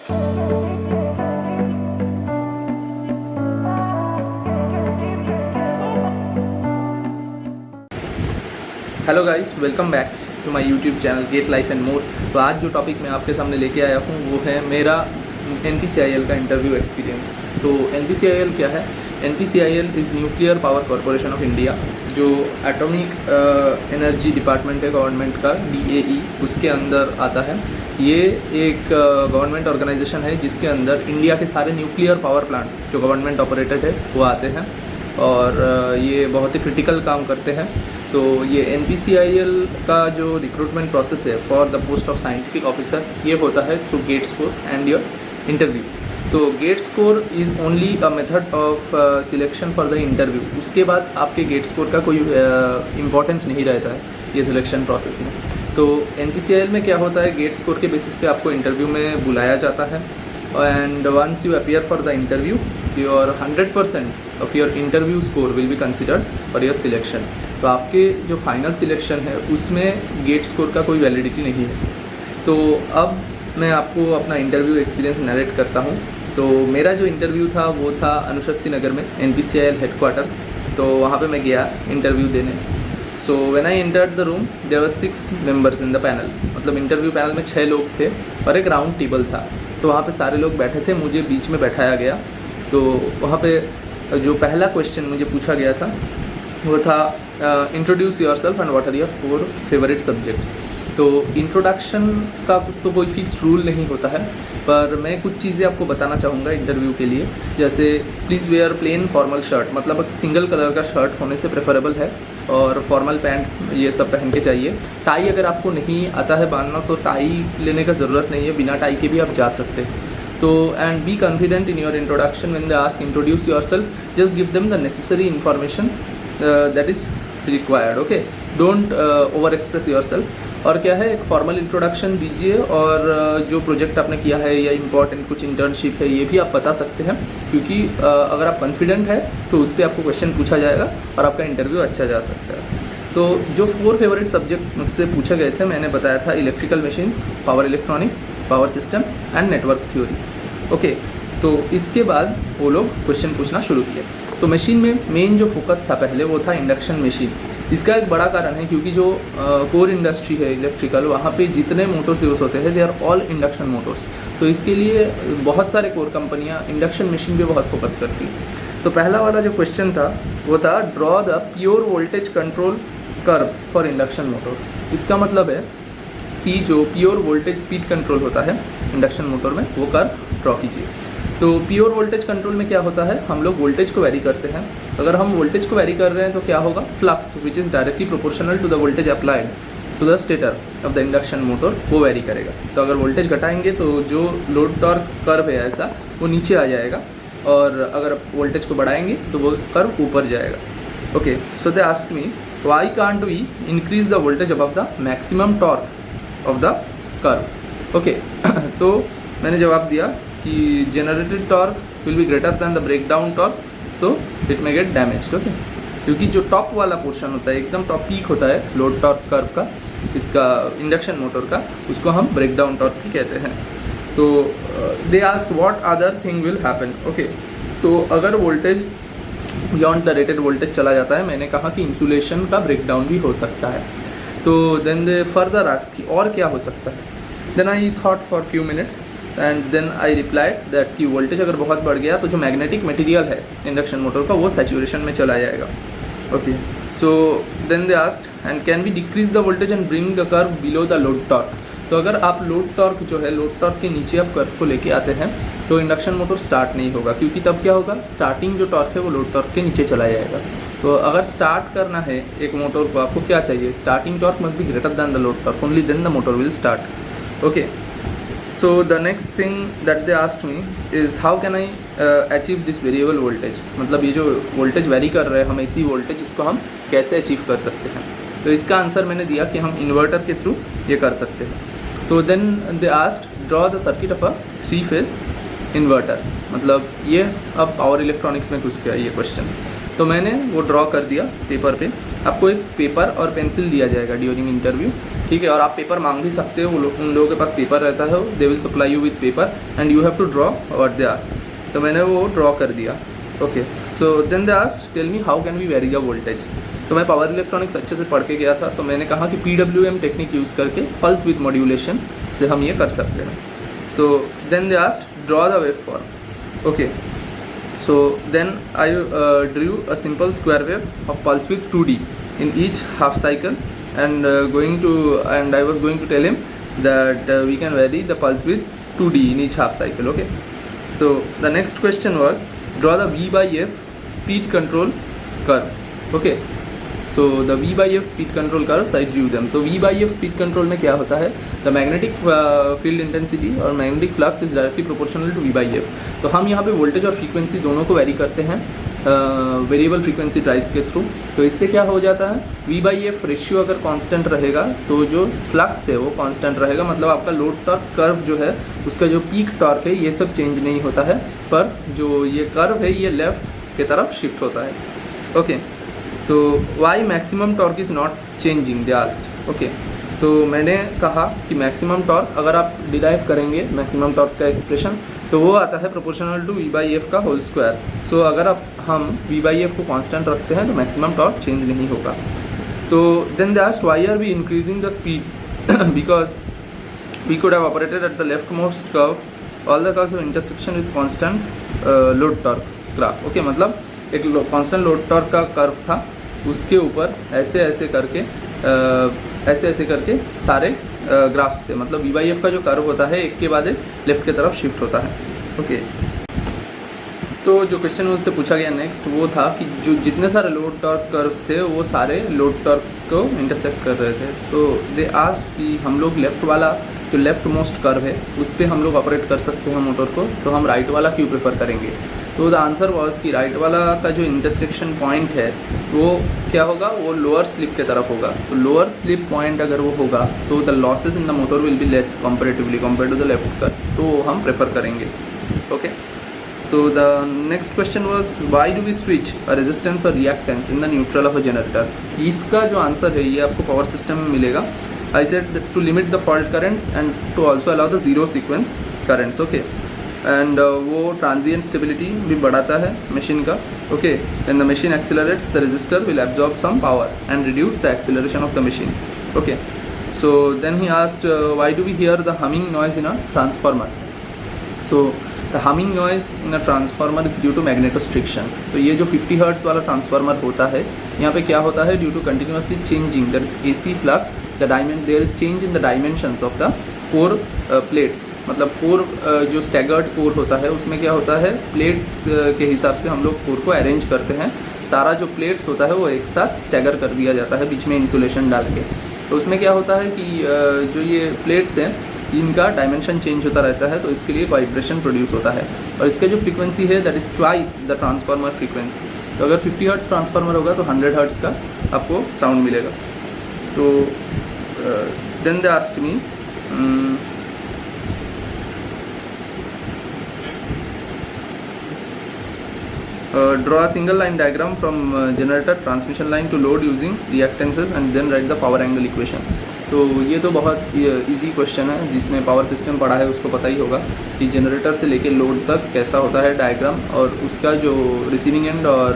Hello guys, welcome back to my YouTube channel get life and more. तो आज जो topic मैं आपके सामने लेके आया हूँ वो है मेरा NPCIL का इंटरव्यू एक्सपीरियंस। तो NPCIL क्या है? NPCIL is nuclear power corporation of India, जो एटॉमिक एनर्जी डिपार्टमेंट है गवर्नमेंट का, DAE, उसके अंदर आता है। ये एक गवर्नमेंट ऑर्गेनाइजेशन है जिसके अंदर इंडिया के सारे न्यूक्लियर पावर प्लांट्स जो गवर्नमेंट ऑपरेटेड है वो आते हैं, और ये बहुत ही क्रिटिकल काम करते हैं। तो ये NPCIL का जो रिक्रूटमेंट प्रोसेस है for the post of scientific officer, ये होता है through GATE score and your interview. तो GATE score is only a method of selection for the interview. उसके बाद आपके गेट स्कोर का कोई इम्पोर्टेंस नहीं रहता है ये सिलेक्शन प्रोसेस में। तो NPCIL में क्या होता है, गेट स्कोर के बेसिस पे आपको इंटरव्यू में बुलाया जाता है, and once you appear for the interview, your 100% of your interview score will be considered for your selection। तो आपके जो फाइनल सिलेक्शन है उसमें गेट स्कोर का कोई वैलिडिटी नहीं है। तो अब मैं आपको अपना इंटरव्यू एक्सपीरियंस नरेट करता हूँ। तो मेरा जो इंटरव्यू था वो था अनुशक्ति नगर में, NPCIL हेडक्वार्टर्स। तो वहाँ पे मैं गया इंटरव्यू देने। So when I entered the room there were 6 members in the panel. मतलब इंटरव्यू पैनल में 6 लोग थे और एक राउंड टेबल था। तो वहाँ पे सारे लोग बैठे थे, मुझे बीच में बैठाया गया। तो वहाँ पे जो पहला क्वेश्चन मुझे पूछा गया था वो था introduce yourself and what are your 4 favourite subjects. तो इंट्रोडक्शन का तो कोई फिक्स रूल नहीं होता है, पर मैं कुछ चीज़ें आपको बताना चाहूँगा इंटरव्यू के लिए। जैसे please wear plain formal shirt, मतलब एक सिंगल कलर का शर्ट होने से प्रेफरेबल है, और फॉर्मल पैंट ये सब पहन के चाहिए। टाई अगर आपको नहीं आता है बांधना तो टाई लेने का ज़रूरत नहीं है, बिना टाई के भी आप जा सकते हैं। तो and be confident in your introduction when they ask introduce yourself, just give them the necessary information that is required. Okay, don't over express yourself. और क्या है, एक फॉर्मल इंट्रोडक्शन दीजिए, और जो प्रोजेक्ट आपने किया है या इंपॉर्टेंट कुछ इंटर्नशिप है ये भी आप बता सकते हैं, क्योंकि अगर आप कॉन्फिडेंट है तो उस पर आपको क्वेश्चन पूछा जाएगा और आपका इंटरव्यू अच्छा जा सकता है। तो जो 4 फेवरेट सब्जेक्ट मुझसे पूछे गए थे मैंने बताया था electrical machines, power electronics, power system and network theory. Okay, तो इसके बाद वो लोग क्वेश्चन पूछना शुरू किए। तो मशीन में मेन जो फोकस था पहले वो था इंडक्शन मशीन। इसका एक बड़ा कारण है क्योंकि जो कोर इंडस्ट्री है इलेक्ट्रिकल, वहाँ पे जितने मोटर्स यूज़ होते हैं they are all induction motors. तो इसके लिए बहुत सारे कोर कंपनियाँ इंडक्शन मशीन पे बहुत फोकस करती हैं। तो पहला वाला जो क्वेश्चन था वो था draw the pure voltage control curves for induction motor. इसका मतलब है कि जो प्योर वोल्टेज स्पीड कंट्रोल होता है इंडक्शन मोटर में वो कर्व ड्रॉ कीजिए। तो प्योर वोल्टेज कंट्रोल में क्या होता है, हम लोग वोल्टेज को वैरी करते हैं। अगर हम वोल्टेज को वैरी कर रहे हैं तो क्या होगा, flux which is directly proportional to the voltage applied to the stator of the induction motor वो वैरी करेगा। तो अगर वोल्टेज घटाएंगे तो जो लोड टॉर्क कर्व है ऐसा वो नीचे आ जाएगा, और अगर वोल्टेज को बढ़ाएंगे तो वो कर्व ऊपर जाएगा। Okay, so they asked me why can't we increase the voltage above the maximum torque of the curve. Okay, तो मैंने जवाब दिया कि generated torque will be greater than the breakdown torque, so it may get damaged. Okay, क्योंकि जो top वाला portion होता है, एकदम टॉप पीक होता है लोड टॉर्क कर्व का, इसका इंडक्शन मोटर का, उसको हम ब्रेकडाउन टॉर्क भी कहते हैं। तो they ask what other thing will happen. Okay, तो अगर voltage beyond the rated voltage चला जाता है, मैंने कहा कि इंसुलेशन का ब्रेकडाउन भी हो सकता है। तो देन दे फर्दर आस्क कि और क्या हो सकता है। Then I thought for few minutes and then I replied that कि वोल्टेज अगर बहुत बढ़ गया तो जो मैग्नेटिक मटेरियल है इंडक्शन मोटर का वो सैचुरेशन में चला जाएगा। Okay, so then they asked and can we decrease the voltage and bring the curve below the load torque. तो अगर आप लोड टॉर्क जो है, लोड टॉर्क के नीचे आप कर्व को लेके आते हैं तो इंडक्शन मोटर स्टार्ट नहीं होगा, क्योंकि तब क्या होगा, स्टार्टिंग जो टॉर्क है वो लोड टॉर्क के नीचे चला जाएगा। तो अगर स्टार्ट करना है एक मोटर को, आपको क्या चाहिए, starting torque must be greater than the load torque, only then the motor will start. Okay, so the next thing that they asked me is how can I achieve this variable voltage। मतलब ये जो voltage very कर रहे हैं हम AC voltage, इसको हम कैसे अचीव कर सकते हैं। तो इसका आंसर मैंने दिया कि हम इन्वर्टर के थ्रू ये कर सकते हैं। तो then they asked draw the circuit of a 3 phase inverter. मतलब ये अब पावर इलेक्ट्रॉनिक्स में घुस गया ये क्वेश्चन। तो मैंने वो ड्रॉ कर दिया पेपर पे। आपको एक पेपर और पेंसिल दिया जाएगा ड्यूरिंग इंटरव्यू, ठीक है, और आप पेपर मांग भी सकते हो, उन लोगों के पास पेपर रहता है, they will supply you with paper and you have to draw what they ask. तो मैंने वो ड्रॉ कर दिया। Okay, so then they asked tell me how can we vary the voltage. तो मैं पावर इलेक्ट्रॉनिक्स अच्छे से पढ़ के गया था, तो मैंने कहा कि PWM टेक्निक यूज़ करके पल्स विद मॉड्यूलेशन से हम ये कर सकते हैं। So then they asked draw the waveform. Okay, so then I drew a simple square wave of pulse width 2D in each half cycle and I was going to tell him that we can vary the pulse width 2D in each half cycle. Okay, so the next question was draw the V by F speed control curves. Okay, so the V by F speed control curves I drew them. तो V by F speed control में क्या होता है, the magnetic field intensity और magnetic flux is directly proportional to V by F। तो हम यहाँ पे वोल्टेज और फ्रीक्वेंसी दोनों को वेरी करते हैं वेरिएबल फ्रीक्वेंसी ड्राइव्स के थ्रू। तो इससे क्या हो जाता है, V by F रेशियो अगर कांस्टेंट रहेगा तो जो फ्लक्स है वो कांस्टेंट रहेगा, मतलब आपका लोड टॉर्क कर्व जो है उसका जो पीक टॉर्क है ये सब चेंज नहीं होता है, पर जो ये कर्व है ये लेफ्ट की तरफ शिफ्ट होता है। ओके, तो why maximum torque is not changing they asked. Okay, तो मैंने कहा कि मैक्सिमम टॉर्क अगर आप डिराइव करेंगे मैक्सिमम टॉर्क का एक्सप्रेशन तो वो आता है proportional to V by F का होल स्क्वायर। सो अगर हम V by F को कांस्टेंट रखते हैं तो मैक्सिमम टॉर्क चेंज नहीं होगा। तो then they asked why are we increasing the speed because we could have operated at the leftmost curve all the curves of intersection with constant load torque graph. Okay, मतलब एक constant load torque का curve था, उसके ऊपर ऐसे ऐसे करके सारे ग्राफ्स थे, मतलब V by F का जो कर्व होता है एक के बाद एक लेफ्ट की तरफ शिफ्ट होता है। ओके, तो जो क्वेश्चन मुझसे पूछा गया नेक्स्ट वो था कि जो जितने सारे लोड टॉर्क कर्व्स थे वो सारे लोड टॉर्क को इंटरसेक्ट कर रहे थे। तो दे आस्क्ड कि हम लोग लेफ़्ट वाला जो लेफ़्ट मोस्ट कर्व है उस पर हम लोग ऑपरेट कर सकते हैं मोटर को, तो हम राइट वाला क्यों प्रेफर करेंगे। तो द आंसर वाज कि राइट वाला का जो इंटरसेक्शन पॉइंट है वो क्या होगा, वो लोअर स्लिप की तरफ होगा। तो लोअर स्लिप पॉइंट अगर वो होगा तो the losses in the motor will be less comparatively compare to the left curve, तो हम प्रेफर करेंगे। Okay, so the next question was why do we switch a resistance और reactance in the neutral of a generator. इसका जो answer है ये आपको power system में मिलेगा। I said to limit the fault currents and to also allow the zero sequence currents. Okay, and वो transient stability भी बढ़ाता है मशीन का। Okay, and the machine accelerates the resistor will absorb some power and reduce the acceleration of the machine. Okay, so then he asked why do we hear the humming noise in a transformer. So the humming noise in a transformer is due to magnetostriction. तो ये जो 50 hertz वाला transformer होता है यहाँ पे क्या होता है, due to continuously changing that is AC flux the there is change in the dimensions of the core plates. मतलब कोर जो स्टैगर्ड कोर होता है उसमें क्या होता है, प्लेट्स के हिसाब से हम लोग कोर को अरेंज करते हैं। सारा जो प्लेट्स होता है वो एक साथ स्टैगर कर दिया जाता है बीच में इंसुलेशन डाल के। तो उसमें क्या होता है कि जो ये प्लेट्स हैं इनका डायमेंशन चेंज होता रहता है, तो इसके लिए वाइब्रेशन प्रोड्यूस होता है और इसका जो फ्रीक्वेंसी है that is twice the transformer frequency. तो अगर 50 हर्ट्ज ट्रांसफार्मर होगा तो 100 हर्ट्ज का आपको साउंड मिलेगा। तो then they asked me draw a single line diagram from generator transmission line to load using reactances and then write the power angle equation। तो ये तो बहुत इजी क्वेश्चन है, जिसने पावर सिस्टम पढ़ा है उसको पता ही होगा कि जनरेटर से लेके लोड तक कैसा होता है डायग्राम, और उसका जो रिसीविंग एंड और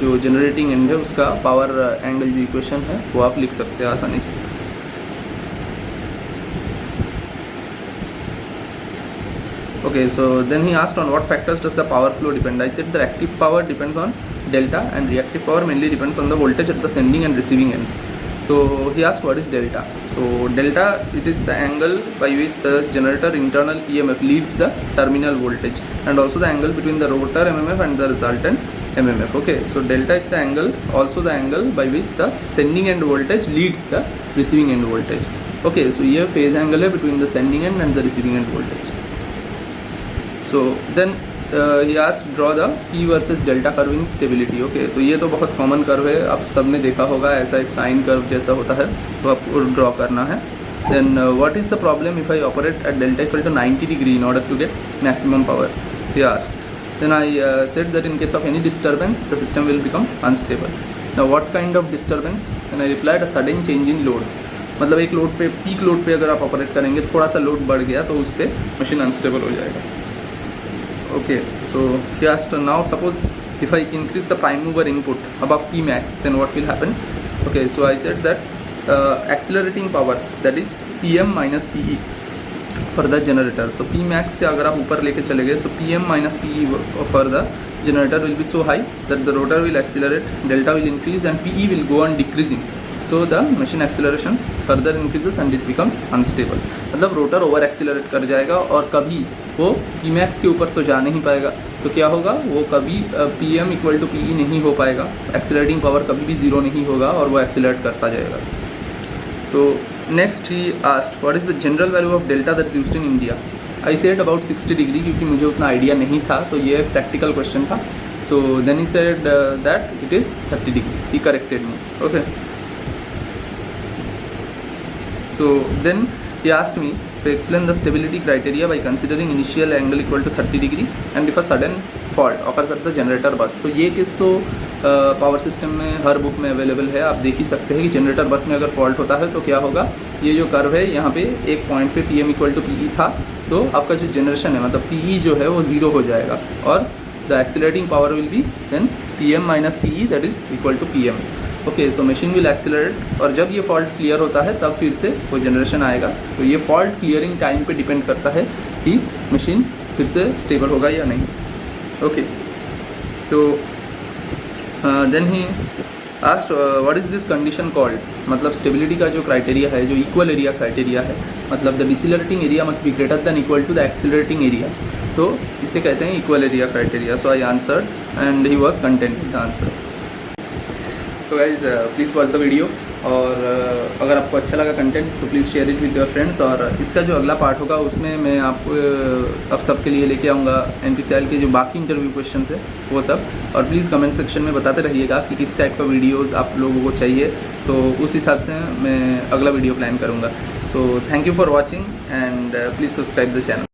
जो जनरेटिंग एंड है उसका पावर एंगल जो इक्वेशन है वो आप लिख सकते हैं आसानी से। Okay, so then he asked on what factors does the power flow depend. I said the active power depends on delta and reactive power mainly depends on the voltage at the sending and receiving ends. So he asked what is delta. So delta, it is the angle by which the generator internal EMF leads the terminal voltage and also the angle between the rotor MMF and the resultant MMF. Okay, so delta is the angle, also the angle by which the sending end voltage leads the receiving end voltage. Okay, so ये phase angle है between the sending end and the receiving end voltage. So then he asked draw the P versus delta curve in stability. Okay, तो ये तो बहुत common curve है, आप सब ने देखा होगा, ऐसा एक साइन कर्व जैसा होता है, तो आपको ड्रॉ करना है। Then what is the problem if I operate at delta equal to 90 degree in order to get maximum power, he asked. Then I said that in case of any disturbance the system will become unstable. Now what kind of disturbance? Then I replied a sudden change in load. मतलब एक load पे, peak load पे अगर आप operate करेंगे, थोड़ा सा load बढ़ गया तो उस पर मशीन अनस्टेबल हो जाएगा. Okay, so he asked now suppose if I increase the prime mover input above Pmax, then what will happen? Okay, so I said that accelerating power, that is Pm minus Pe for the generator. So Pmax से अगर आप ऊपर लेके चले गए, so Pm minus Pe for the generator will be so high that the rotor will accelerate, delta will increase and Pe will go on decreasing. So the machine acceleration further increases and it becomes unstable. मतलब rotor over accelerate कर जाएगा और कभी वो Pmax के ऊपर तो जा नहीं पाएगा. तो क्या होगा, वो कभी Pm इक्वल टू Pe नहीं हो पाएगा, एक्सीलरेटिंग पावर कभी भी ज़ीरो नहीं होगा और वो एक्सीलरेट करता जाएगा. तो next he asked what is the general value of delta that is used in India. I said about 60 degree, क्योंकि मुझे उतना आइडिया नहीं था, तो ये एक प्रैक्टिकल क्वेश्चन था. So then he said that it is 30 degree. He corrected me. Okay, so then he asked me to explain the stability criteria by considering initial angle equal to 30 degree and if a sudden fault occurs at the generator bus. तो ये case तो power system में हर book में available है. आप देख ही सकते हैं कि जनरेटर बस में अगर फॉल्ट होता है तो क्या होगा. ये जो कर्व है यहाँ पे एक पॉइंट पे Pm इक्वल टू Pe था, तो आपका जो जनरेशन है मतलब Pe जो है वो ज़ीरो हो जाएगा और the accelerating power will be then Pm minus Pe that is equal to Pm. Okay, so machine will accelerate और जब ये फॉल्ट क्लियर होता है तब फिर से वो जनरेशन आएगा. तो ये फॉल्ट क्लियरिंग टाइम पे डिपेंड करता है कि मशीन फिर से स्टेबल होगा या नहीं. ओके, तो then he asked what is this condition called. मतलब स्टेबिलिटी का जो क्राइटेरिया है, जो इक्वल एरिया क्राइटेरिया है, मतलब the decelerating area must be greater than equal to the accelerating area. तो इसे कहते हैं equal area criteria. So I answered and he was content with the answer. So guys please watch the video और अगर आपको अच्छा लगा content तो please share it with your friends. और इसका जो अगला पार्ट होगा उसमें मैं आपको अब सबके लिए लेके आऊँगा NPCIL के जो बाकी इंटरव्यू क्वेश्चंस है वो सब. और प्लीज़ कमेंट सेक्शन में बताते रहिएगा कि किस टाइप का वीडियोज़ आप लोगों को चाहिए, तो उस हिसाब से मैं अगला वीडियो प्लान करूँगा. So thank you for watching and please subscribe the channel.